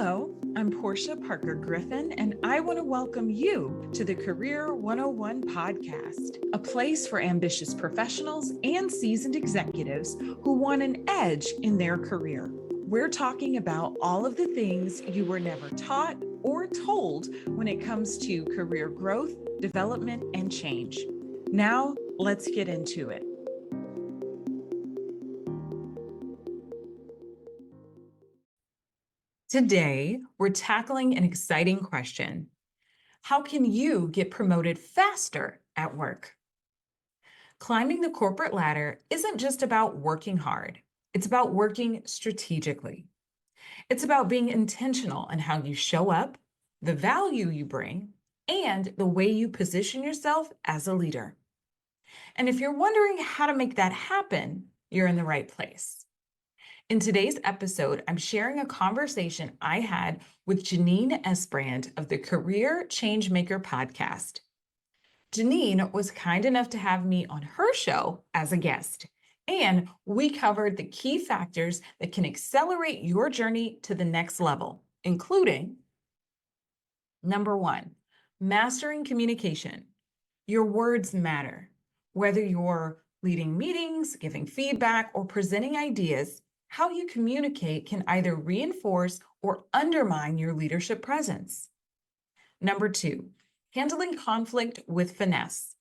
Hello, I'm Porschia Parker Griffin, and I want to welcome you to the Career 101 podcast, a place for ambitious professionals and seasoned executives who want an edge in their career. We're talking about all of the things you were never taught or told when it comes to career growth, development, and change. Now, let's get into it. Today, we're tackling an exciting question. How can you get promoted faster at work? Climbing the corporate ladder isn't just about working hard. It's about working strategically. It's about being intentional in how you show up, the value you bring, and the way you position yourself as a leader. And if you're wondering how to make that happen, you're in the right place. In today's episode, I'm sharing a conversation I had with Janine Esbrand of the Career Changemaker podcast. Janine was kind enough to have me on her show as a guest, and we covered the key factors that can accelerate your journey to the next level, including number 1, mastering communication. Your words matter. Whether you're leading meetings, giving feedback, or presenting ideas, how you communicate can either reinforce or undermine your leadership presence. Number 2, handling conflict with finesse.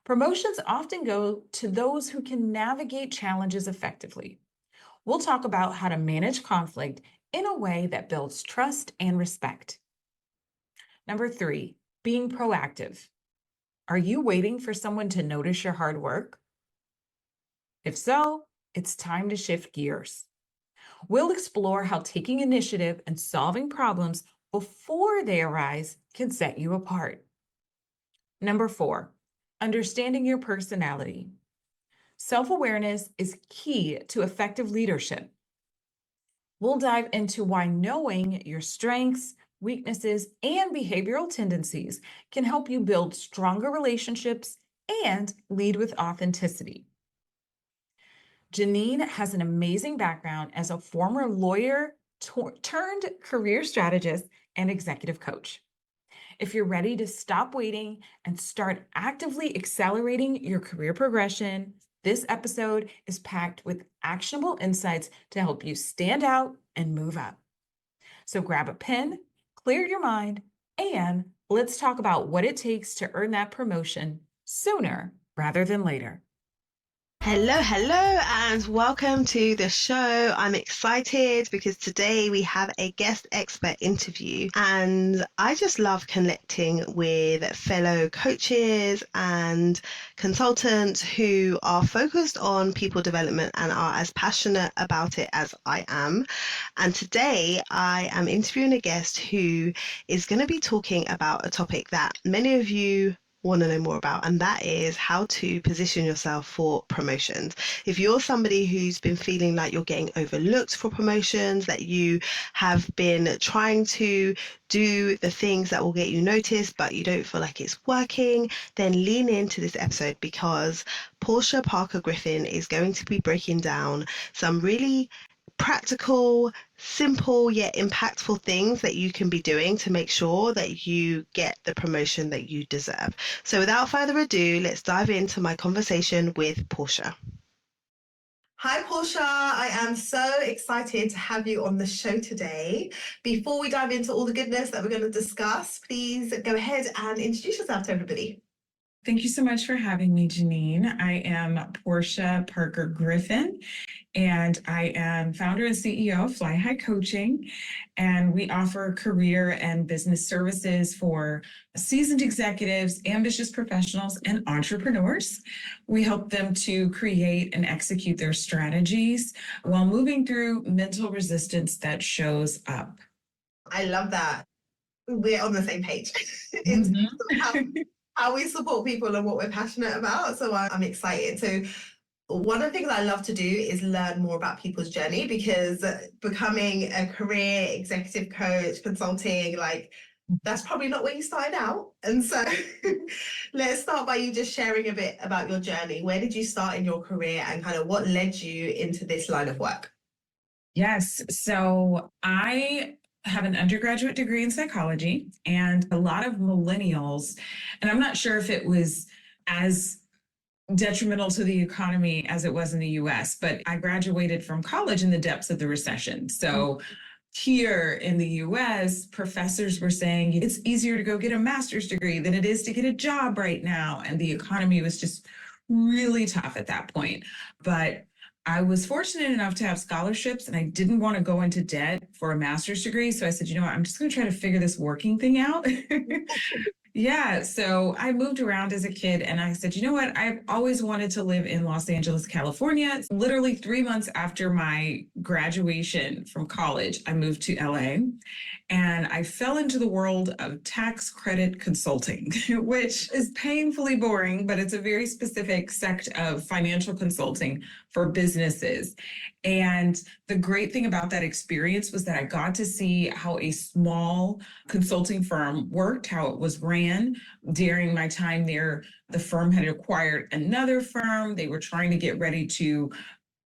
Promotions often go to those who can navigate challenges effectively. We'll talk about how to manage conflict in a way that builds trust and respect. Number 3, being proactive. Are you waiting for someone to notice your hard work? If so, it's time to shift gears. We'll explore how taking initiative and solving problems before they arise can set you apart. Number 4, understanding your personality. Self-awareness is key to effective leadership. We'll dive into why knowing your strengths, weaknesses, and behavioral tendencies can help you build stronger relationships and lead with authenticity. Janine has an amazing background as a former lawyer turned career strategist and executive coach. If you're ready to stop waiting and start actively accelerating your career progression, this episode is packed with actionable insights to help you stand out and move up. So grab a pen, clear your mind, and let's talk about what it takes to earn that promotion sooner rather than later. Hello, and welcome to the show. I'm excited because today we have a guest expert interview, and I just love connecting with fellow coaches and consultants who are focused on people development and are as passionate about it as I am. And today I am interviewing a guest who is going to be talking about a topic that many of you want to know more about, and that is how to position yourself for promotions. If you're somebody who's been feeling like you're getting overlooked for promotions, that you have been trying to do the things that will get you noticed but you don't feel like it's working, then lean into this episode because Porschia Parker Griffin is going to be breaking down some really practical, simple yet impactful things that you can be doing to make sure that you get the promotion that you deserve. So without further ado, let's dive into my conversation with Porschia. Hi, Porschia. I am so excited to have you on the show today. Before we dive into all the goodness that we're going to discuss, please go ahead and introduce yourself to everybody. Thank you so much for having me, Janine. I am Porschia Parker Griffin, and I am founder and CEO of Fly High Coaching, and we offer career and business services for seasoned executives, ambitious professionals, and entrepreneurs. We help them to create and execute their strategies while moving through mental resistance that shows up. I love that. We're on the same page in terms of how we support people and what we're passionate about. So I'm excited. So one of the things I love to do is learn more about people's journey, because becoming a career executive coach, consulting, like that's probably not where you started out. And so let's start by you just sharing a bit about your journey. Where did you start in your career and kind of what led you into this line of work? Yes. So I have an undergraduate degree in psychology, and a lot of millennials, and I'm not sure if it was as detrimental to the economy as it was in the US, but I graduated from college in the depths of the recession. So here in the US, professors were saying it's easier to go get a master's degree than it is to get a job right now. And the economy was just really tough at that point. But I was fortunate enough to have scholarships and I didn't want to go into debt for a master's degree. So I said, you know what, I'm just going to try to figure this working thing out. Yeah, so I moved around as a kid and I said, you know what? I've always wanted to live in Los Angeles, California. It's literally 3 months after my graduation from college, I moved to LA and I fell into the world of tax credit consulting, which is painfully boring, but it's a very specific sect of financial consulting for businesses. And the great thing about that experience was that I got to see how a small consulting firm worked, how it was ran. During my time there, the firm had acquired another firm. They were trying to get ready to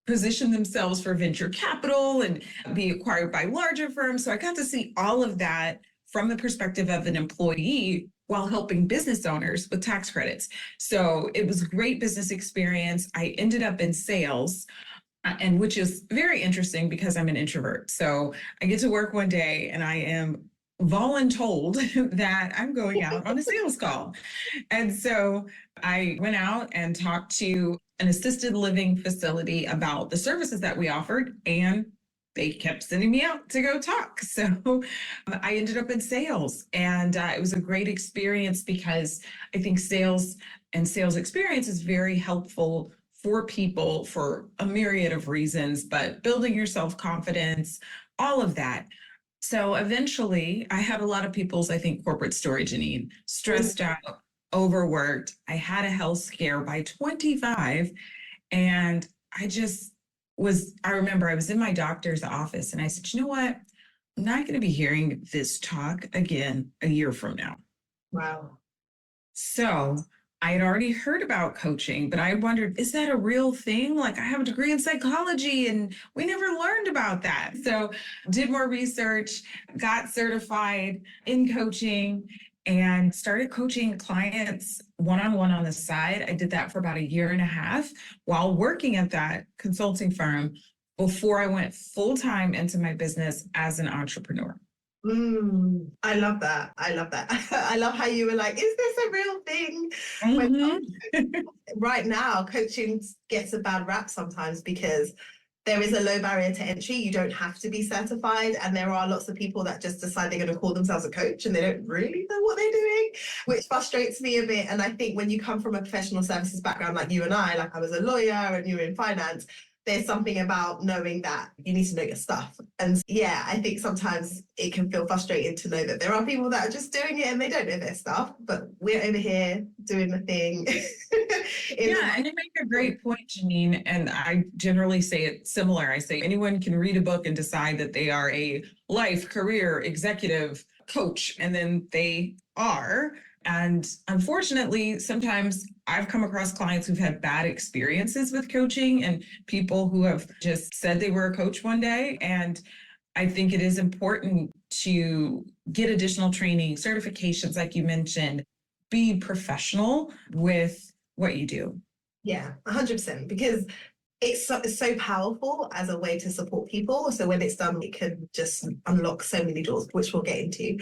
position themselves for venture capital and be acquired by larger firms. So I got to see all of that from the perspective of an employee while helping business owners with tax credits. So it was a great business experience. I ended up in sales, and which is very interesting because I'm an introvert. So I get to work one day and I am voluntold that I'm going out on a sales call. And so I went out and talked to an assisted living facility about the services that we offered, and they kept sending me out to go talk. So I ended up in sales, and it was a great experience because I think sales and sales experience is very helpful for people for a myriad of reasons, but building your self-confidence, all of that. So eventually, I had a lot of people's, I think, corporate story, Janine, stressed out, overworked. I had a health scare by 25. And I remember I was in my doctor's office and I said, you know what? I'm not going to be hearing this talk again a year from now. Wow. So I had already heard about coaching, but I wondered, is that a real thing? Like, I have a degree in psychology and we never learned about that. So did more research, got certified in coaching, and started coaching clients one-on-one on the side. I did that for about 1.5 years while working at that consulting firm before I went full-time into my business as an entrepreneur. I love that. I love that. I love how you were like, is this a real thing? Right now, coaching gets a bad rap sometimes because there is a low barrier to entry. You don't have to be certified. And there are lots of people that just decide they're going to call themselves a coach and they don't really know what they're doing, which frustrates me a bit. And I think when you come from a professional services background like you and I, like I was a lawyer and you were in finance, there's something about knowing that you need to know your stuff. And yeah, I think sometimes it can feel frustrating to know that there are people that are just doing it and they don't know their stuff, but we're over here doing the thing. Yeah, and you make a great point, Janine. And I generally say it similar. I say anyone can read a book and decide that they are a life, career, executive coach, and then they are. And unfortunately, sometimes I've come across clients who've had bad experiences with coaching and people who have just said they were a coach one day. And I think it is important to get additional training, certifications, like you mentioned, be professional with what you do. Yeah, 100%, because it's so powerful as a way to support people. So when it's done, it can just unlock so many doors, which we'll get into.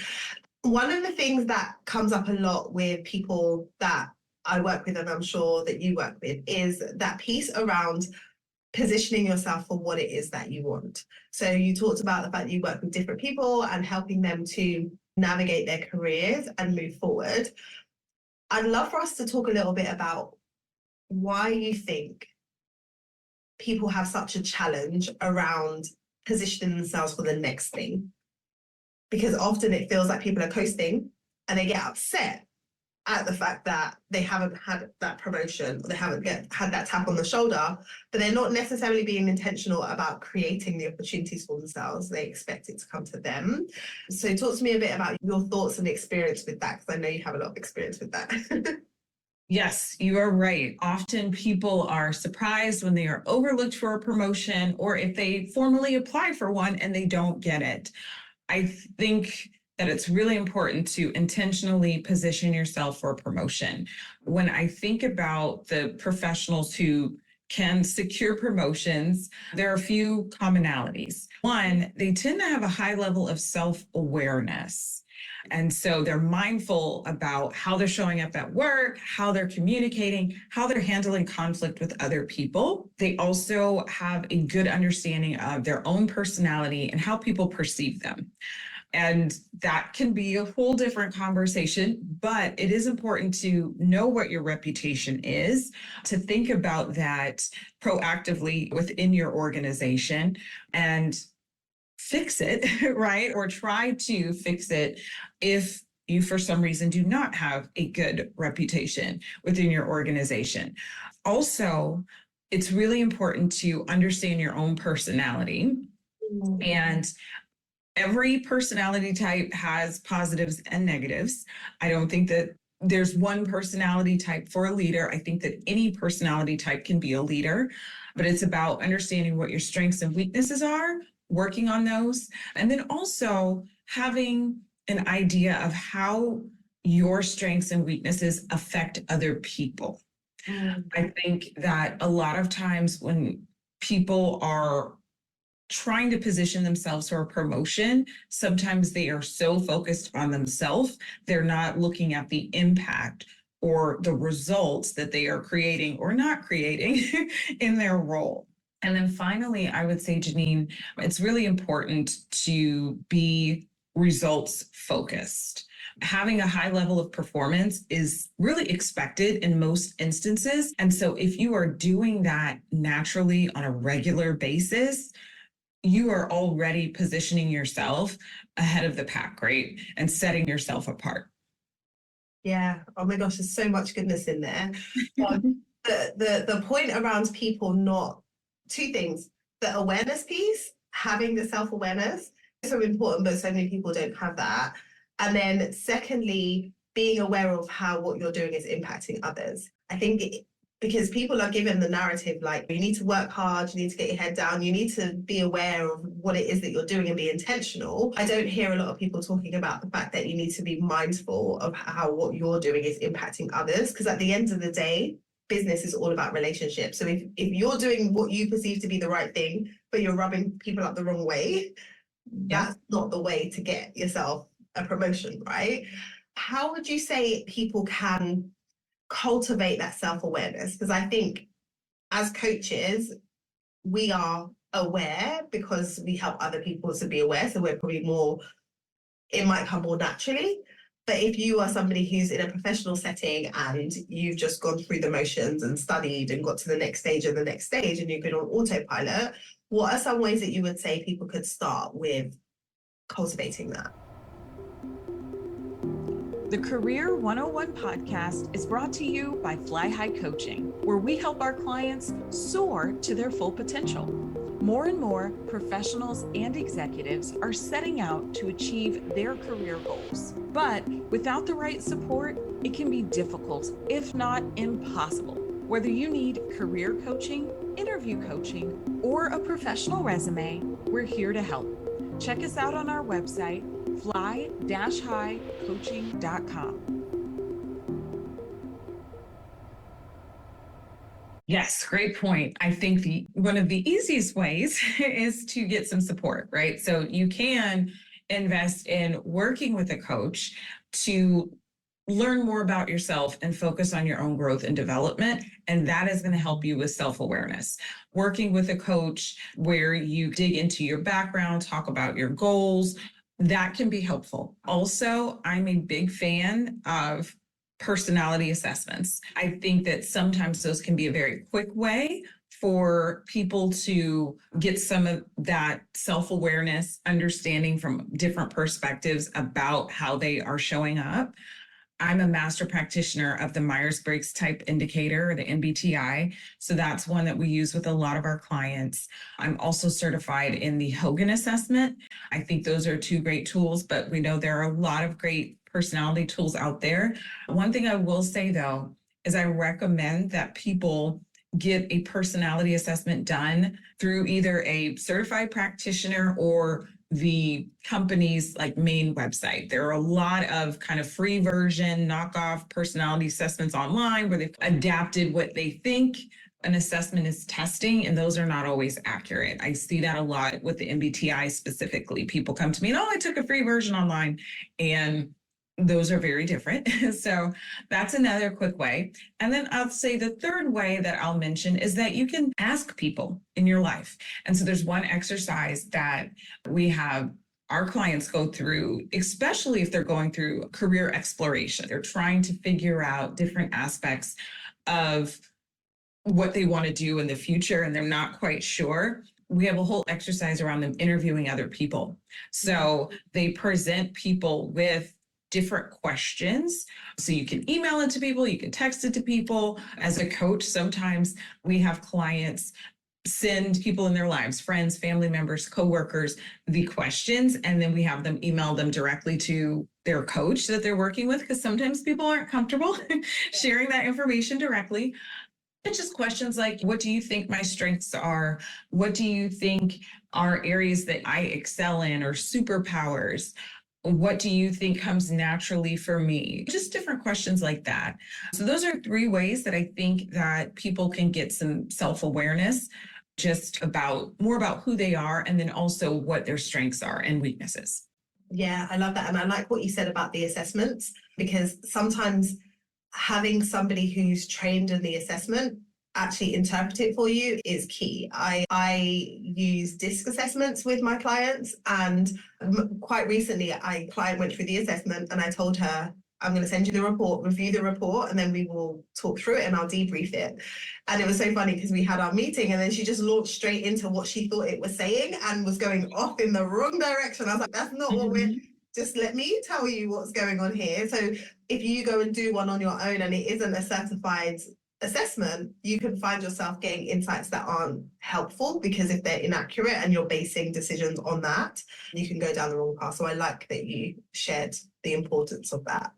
One of the things that comes up a lot with people that I work with, and I'm sure that you work with, is that piece around positioning yourself for what it is that you want. So you talked about the fact that you work with different people and helping them to navigate their careers and move forward. I'd love for us to talk a little bit about why you think people have such a challenge around positioning themselves for the next thing. Because often it feels like people are coasting and they get upset at the fact that they haven't had that promotion or they haven't had that tap on the shoulder, but they're not necessarily being intentional about creating the opportunities for themselves. They expect it to come to them. So talk to me a bit about your thoughts and experience with that, because I know you have a lot of experience with that. Yes, you are right. Often people are surprised when they are overlooked for a promotion or if they formally apply for one and they don't get it. I think that it's really important to intentionally position yourself for a promotion. When I think about the professionals who can secure promotions, there are a few commonalities. One, they tend to have a high level of self-awareness. And so they're mindful about how they're showing up at work, how they're communicating, how they're handling conflict with other people. They also have a good understanding of their own personality and how people perceive them. And that can be a whole different conversation, but it is important to know what your reputation is, to think about that proactively within your organization and fix it, right? Or try to fix it if you, for some reason, do not have a good reputation within your organization. Also, it's really important to understand your own personality. And every personality type has positives and negatives. I don't think that there's one personality type for a leader. I think that any personality type can be a leader, but it's about understanding what your strengths and weaknesses are, working on those, and then also having an idea of how your strengths and weaknesses affect other people. I think that a lot of times when people are trying to position themselves for a promotion, sometimes they are so focused on themselves, they're not looking at the impact or the results that they are creating or not creating in their role. And then finally, I would say, Janine, it's really important to be results focused. Having a high level of performance is really expected in most instances. And so if you are doing that naturally on a regular basis, you are already positioning yourself ahead of the pack, right? And setting yourself apart. Yeah. Oh my gosh, there's so much goodness in there. The point around people not, two things, the awareness piece, having the self-awareness is so important, but so many people don't have that. And then secondly, being aware of how what you're doing is impacting others. I think because people are given the narrative, like, you need to work hard, you need to get your head down, you need to be aware of what it is that you're doing and be intentional. I don't hear a lot of people talking about the fact that you need to be mindful of how what you're doing is impacting others. Because at the end of the day, business is all about relationships. So if you're doing what you perceive to be the right thing, but you're rubbing people up the wrong way, that's not the way to get yourself a promotion, right? How would you say people can cultivate that self-awareness? Because I think as coaches, we are aware because we help other people to be aware. So we're probably more, it might come more naturally. But if you are somebody who's in a professional setting and you've just gone through the motions and studied and got to the next stage and the next stage and you've been on autopilot, what are some ways that you would say people could start with cultivating that? The Career 101 podcast is brought to you by Fly High Coaching, where we help our clients soar to their full potential. More and more professionals and executives are setting out to achieve their career goals. But without the right support, it can be difficult, if not impossible. Whether you need career coaching, interview coaching, or a professional resume, we're here to help. Check us out on our website, fly-highcoaching.com. Yes, great point. I think one of the easiest ways is to get some support, right? So you can invest in working with a coach to learn more about yourself and focus on your own growth and development. And that is going to help you with self-awareness. Working with a coach where you dig into your background, talk about your goals, that can be helpful. Also, I'm a big fan of personality assessments. I think that sometimes those can be a very quick way for people to get some of that self-awareness, understanding from different perspectives about how they are showing up. I'm a master practitioner of the Myers-Briggs Type Indicator, the MBTI. So that's one that we use with a lot of our clients. I'm also certified in the Hogan assessment. I think those are two great tools, but we know there are a lot of great personality tools out there. One thing I will say, though, is I recommend that people get a personality assessment done through either a certified practitioner or the company's like main website. There are a lot of kind of free version knockoff personality assessments online where they've adapted what they think an assessment is testing, and those are not always accurate. I see that a lot with the MBTI specifically. People come to me and, oh, I took a free version online, and those are very different. So that's another quick way. And then I'll say the third way that I'll mention is that you can ask people in your life. And so there's one exercise that we have our clients go through, especially if they're going through career exploration. They're trying to figure out different aspects of what they want to do in the future, and they're not quite sure. We have a whole exercise around them interviewing other people. So they present people with different questions. So you can email it to people, you can text it to people. As a coach, sometimes we have clients send people in their lives, friends, family members, coworkers, the questions, and then we have them email them directly to their coach that they're working with, because sometimes people aren't comfortable sharing that information directly. It's just questions like, what do you think my strengths are? What do you think are areas that I excel in, or superpowers? What do you think comes naturally for me? Just different questions like that. So those are 3 ways that I think that people can get some self-awareness, just about more about who they are, and then also what their strengths are and weaknesses. Yeah, I love that. And I like what you said about the assessments, because sometimes having somebody who's trained in the assessment actually interpret it for you is key. I use DISC assessments with my clients, and quite recently a client went through the assessment and I told her, I'm going to send you the report, review the report, and then we will talk through it and I'll debrief it. And it was so funny because we had our meeting and then she just launched straight into what she thought it was saying and was going off in the wrong direction. I was like, that's not what we're, just let me tell you what's going on here. So if you go and do one on your own and it isn't a certified assessment, you can find yourself getting insights that aren't helpful, because if they're inaccurate and you're basing decisions on that, you can go down the wrong path. So I like that you shared the importance of that.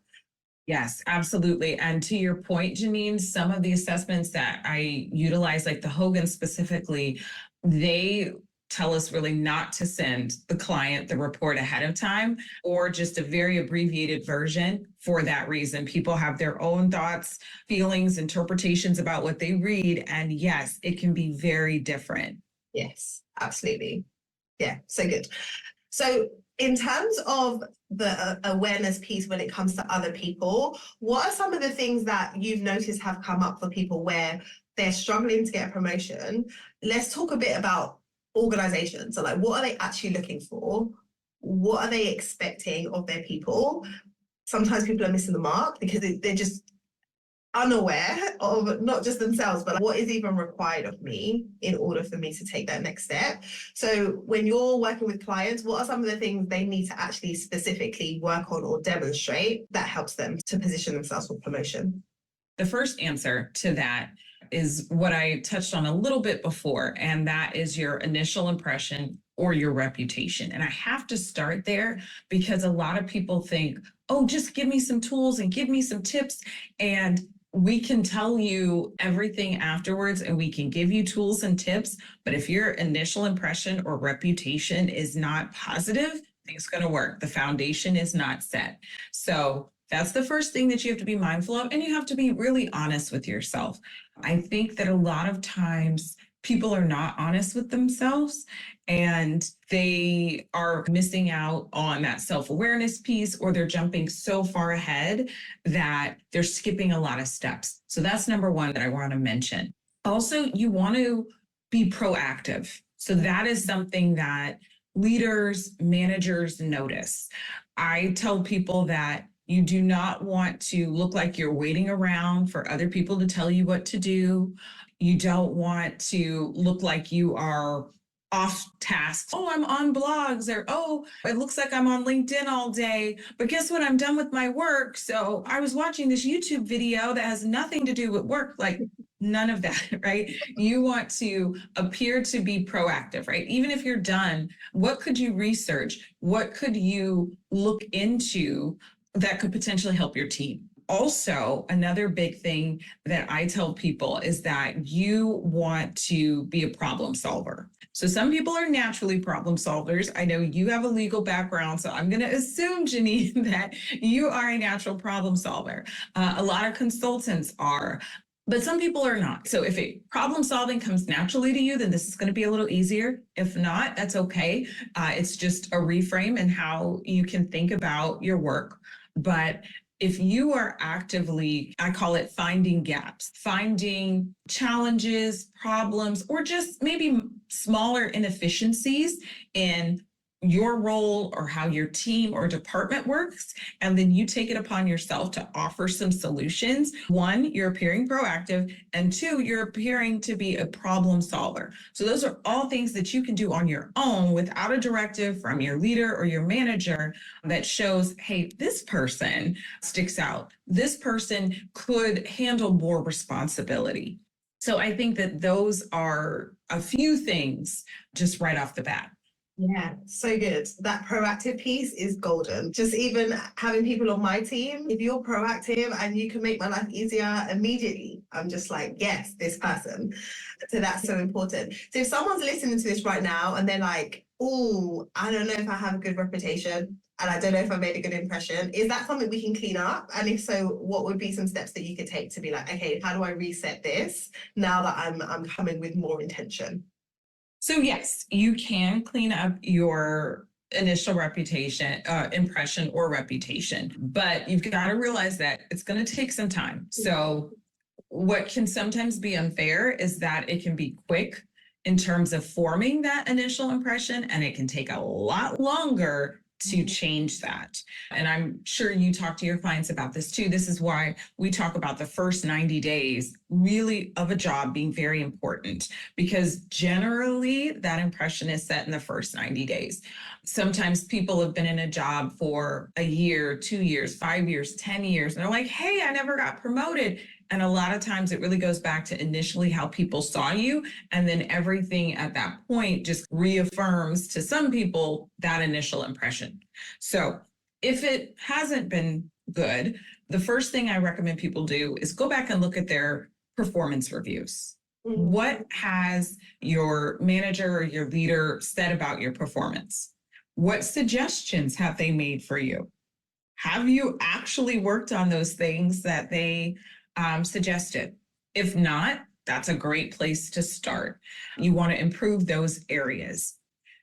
Yes, absolutely. And to your point, Janine, some of the assessments that I utilize, like the Hogan specifically, they tell us really not to send the client the report ahead of time, or just a very abbreviated version for that reason. People have their own thoughts, feelings, interpretations about what they read. And yes, it can be very different. Yes, absolutely. Yeah, so good. So in terms of the awareness piece when it comes to other people, what are some of the things that you've noticed have come up for people where they're struggling to get a promotion? Let's talk a bit about organizations. So like, what are they actually looking for? What are they expecting of their people? Sometimes people are missing the mark because they're just unaware of not just themselves, but like, what is even required of me in order for me to take that next step? So when you're working with clients, what are some of the things they need to actually specifically work on or demonstrate that helps them to position themselves for promotion? The first answer to that is what I touched on a little bit before, and that is your initial impression or your reputation. And I have to start there because a lot of people think, oh, just give me some tools and give me some tips, and we can tell you everything afterwards and we can give you tools and tips. But if your initial impression or reputation is not positive, things going to work. The foundation is not set. So that's the first thing that you have to be mindful of. And you have to be really honest with yourself. I think that a lot of times people are not honest with themselves and they are missing out on that self-awareness piece, or they're jumping so far ahead that they're skipping a lot of steps. So that's number one that I want to mention. Also, you want to be proactive. So that is something that leaders, managers notice. I tell people that you do not want to look like you're waiting around for other people to tell you what to do. You don't want to look like you are off task. Oh, I'm on blogs, or oh, it looks like I'm on LinkedIn all day, but guess what? I'm done with my work. So I was watching this YouTube video that has nothing to do with work. Like, none of that, right? You want to appear to be proactive, right? Even if you're done, what could you research? What could you look into that could potentially help your team? Also, another big thing that I tell people is that you want to be a problem solver. So some people are naturally problem solvers. I know you have a legal background, so I'm going to assume, Janine, that you are a natural problem solver. A lot of consultants are. But some people are not. So if a problem solving comes naturally to you, then this is going to be a little easier. If not, that's okay. It's just a reframe in how you can think about your work. But if you are actively, I call it finding gaps, finding challenges, problems, or just maybe smaller inefficiencies in your role or how your team or department works, and then you take it upon yourself to offer some solutions. One, you're appearing proactive, and two, you're appearing to be a problem solver. So those are all things that you can do on your own without a directive from your leader or your manager that shows, hey, this person sticks out. This person could handle more responsibility. So I think that those are a few things just right off the bat. Yeah, so good. That proactive piece is golden. Just even having people on my team, if you're proactive and you can make my life easier immediately, I'm just like, yes, this person. So that's so important. So if someone's listening to this right now and they're like, oh, I don't know if I have a good reputation and I don't know if I made a good impression, is that something we can clean up? And if so, what would be some steps that you could take to be like, okay, how do I reset this now that I'm coming with more intention? So yes, you can clean up your initial impression or reputation, but you've got to realize that it's going to take some time. So what can sometimes be unfair is that it can be quick in terms of forming that initial impression, and it can take a lot longer to change that. And I'm sure you talk to your clients about this too. This is why we talk about the first 90 days really of a job being very important, because generally that impression is set in the first 90 days. Sometimes people have been in a job for a year, 2 years, 5 years, 10 years, and they're like, hey, I never got promoted. And a lot of times it really goes back to initially how people saw you. And then everything at that point just reaffirms to some people that initial impression. So if it hasn't been good, the first thing I recommend people do is go back and look at their performance reviews. What has your manager or your leader said about your performance? What suggestions have they made for you? Have you actually worked on those things that they suggested? If not, that's a great place to start. You want to improve those areas.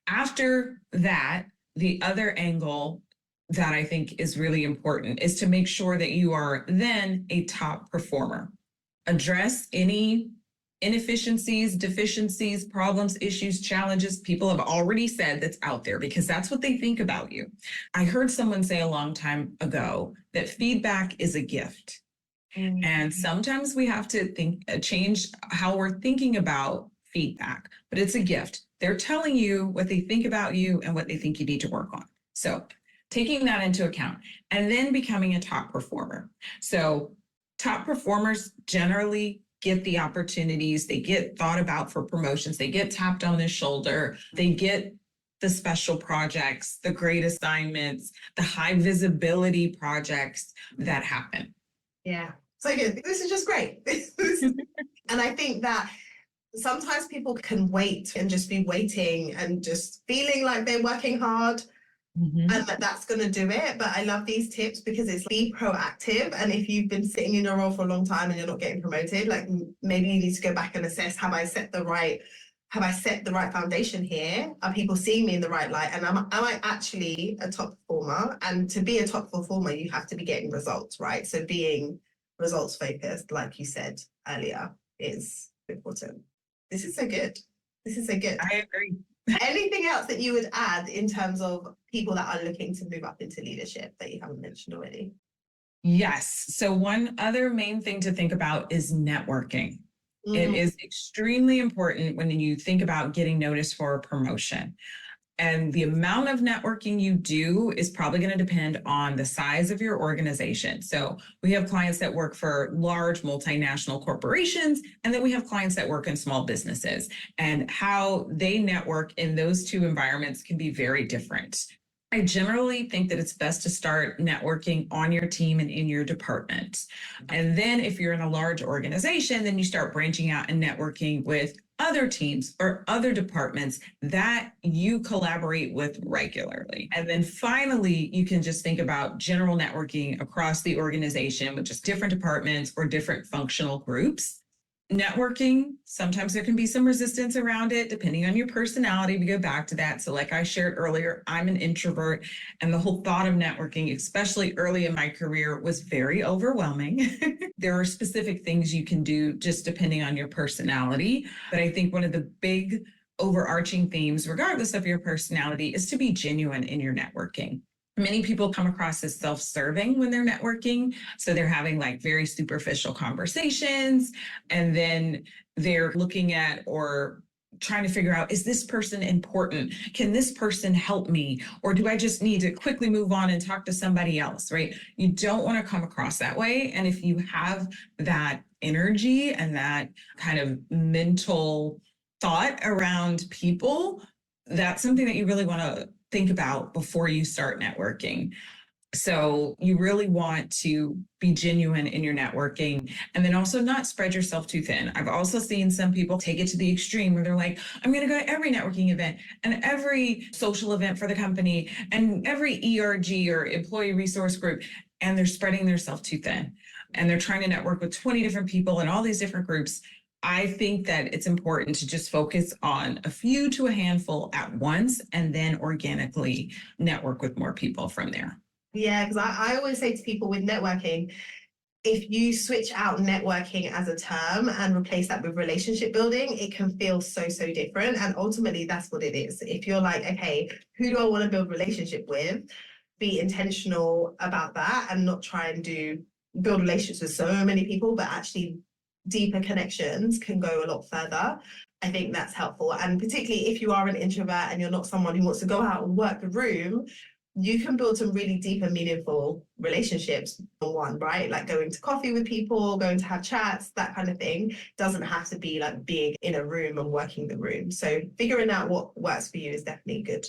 After that, the other angle that I think is really important is to make sure that you are then a top performer. Address any inefficiencies, deficiencies, problems, issues, challenges people have already said that's out there, because that's what they think about you. I heard someone say a long time ago that feedback is a gift. And sometimes we have to change how we're thinking about feedback, but it's a gift. They're telling you what they think about you and what they think you need to work on. So taking that into account and then becoming a top performer. So top performers generally get the opportunities, they get thought about for promotions, they get tapped on the shoulder, they get the special projects, the great assignments, the high visibility projects that happen. Yeah, so good. This is just great. And I think that sometimes people can wait and just be waiting and just feeling like they're working hard and that's going to do it. But I love these tips because it's be proactive. And if you've been sitting in your role for a long time and you're not getting promoted, like maybe you need to go back and assess, have I set the right foundation here? Are people seeing me in the right light? And am I actually a top performer? And to be a top performer, you have to be getting results, right? So being results focused, like you said earlier, is important. This is so good. This is so good. I agree. Anything else that you would add in terms of people that are looking to move up into leadership that you haven't mentioned already? Yes. So one other main thing to think about is networking. It is extremely important when you think about getting noticed for a promotion. And the amount of networking you do is probably going to depend on the size of your organization. So we have clients that work for large multinational corporations, and then we have clients that work in small businesses. And how they network in those two environments can be very different. I generally think that it's best to start networking on your team and in your department. And then if you're in a large organization, then you start branching out and networking with other teams or other departments that you collaborate with regularly. And then finally, you can just think about general networking across the organization with just different departments or different functional groups. Networking, sometimes there can be some resistance around it, depending on your personality. We go back to that. So like I shared earlier, I'm an introvert, and the whole thought of networking, especially early in my career, was very overwhelming. There are specific things you can do just depending on your personality. But I think one of the big overarching themes, regardless of your personality, is to be genuine in your networking. Many people come across as self-serving when they're networking. So they're having like very superficial conversations, and then they're looking at or trying to figure out, is this person important? Can this person help me? Or do I just need to quickly move on and talk to somebody else, right? You don't want to come across that way. And if you have that energy and that kind of mental thought around people, that's something that you really want to think about before you start networking. So you really want to be genuine in your networking, and then also not spread yourself too thin. I've also seen some people take it to the extreme where they're like, I'm going to go to every networking event and every social event for the company and every ERG or employee resource group, and they're spreading themselves too thin. And they're trying to network with 20 different people in all these different groups. I think that it's important to just focus on a few to a handful at once and then organically network with more people from there. Yeah, because I always say to people with networking, if you switch out networking as a term and replace that with relationship building, it can feel so different. And ultimately, that's what it is. If you're like, okay, who do I want to build relationship with? Be intentional about that and not try and build relationships with so many people, but actually deeper connections can go a lot further. I think that's helpful. And particularly if you are an introvert and you're not someone who wants to go out and work the room, you can build some really deep and meaningful relationships on one, right? Like going to coffee with people, going to have chats, that kind of thing. Doesn't have to be like being in a room and working the room. So figuring out what works for you is definitely a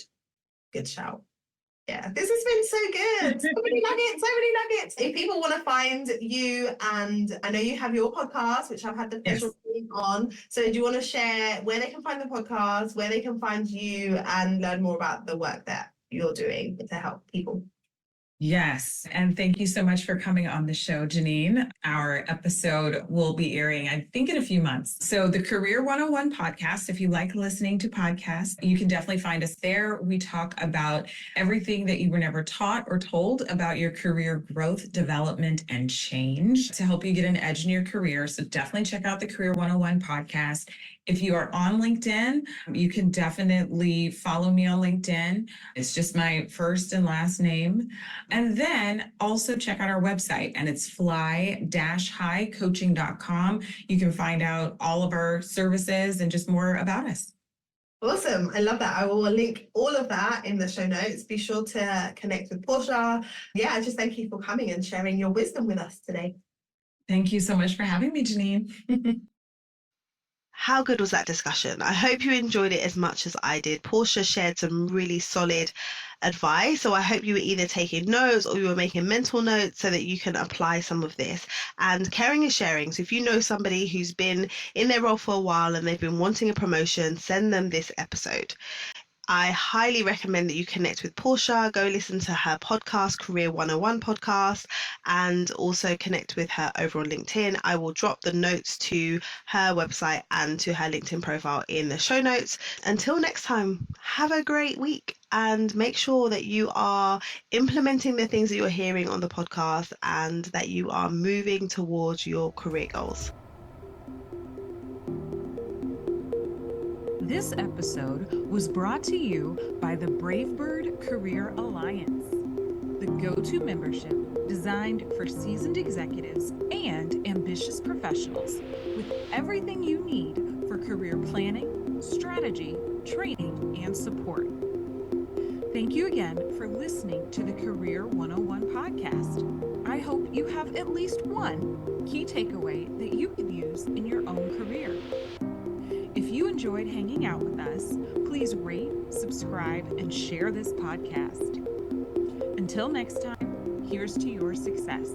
good shout. Yeah, this has been so good. So many nuggets. If people want to find you, and I know you have your podcast, which I've had the pleasure of being on. So do you want to share where they can find the podcast, where they can find you and learn more about the work that you're doing to help people? Yes. And thank you so much for coming on the show, Janine. Our episode will be airing, I think, in a few months. So the Career 101 podcast, if you like listening to podcasts, you can definitely find us there. We talk about everything that you were never taught or told about your career growth, development, and change to help you get an edge in your career. So definitely check out the Career 101 podcast. If you are on LinkedIn, you can definitely follow me on LinkedIn. It's just my first and last name. And then also check out our website, and it's fly-highcoaching.com. You can find out all of our services and just more about us. Awesome. I love that. I will link all of that in the show notes. Be sure to connect with Porschia. Yeah, just thank you for coming and sharing your wisdom with us today. Thank you so much for having me, Janine. How good was that discussion? I hope you enjoyed it as much as I did. Porschia shared some really solid advice. So I hope you were either taking notes or you were making mental notes so that you can apply some of this. And caring is sharing. So if you know somebody who's been in their role for a while and they've been wanting a promotion, send them this episode. I highly recommend that you connect with Porschia, go listen to her podcast, Career 101 podcast, and also connect with her over on LinkedIn. I will drop the notes to her website and to her LinkedIn profile in the show notes. Until next time, have a great week and make sure that you are implementing the things that you're hearing on the podcast and that you are moving towards your career goals. This episode was brought to you by the Bravebird Career Alliance, the go-to membership designed for seasoned executives and ambitious professionals with everything you need for career planning, strategy, training, and support. Thank you again for listening to the Career 101 podcast. I hope you have at least one key takeaway that you can use in your own career. If you enjoyed hanging out with us, please rate, subscribe, and share this podcast. Until next time, here's to your success.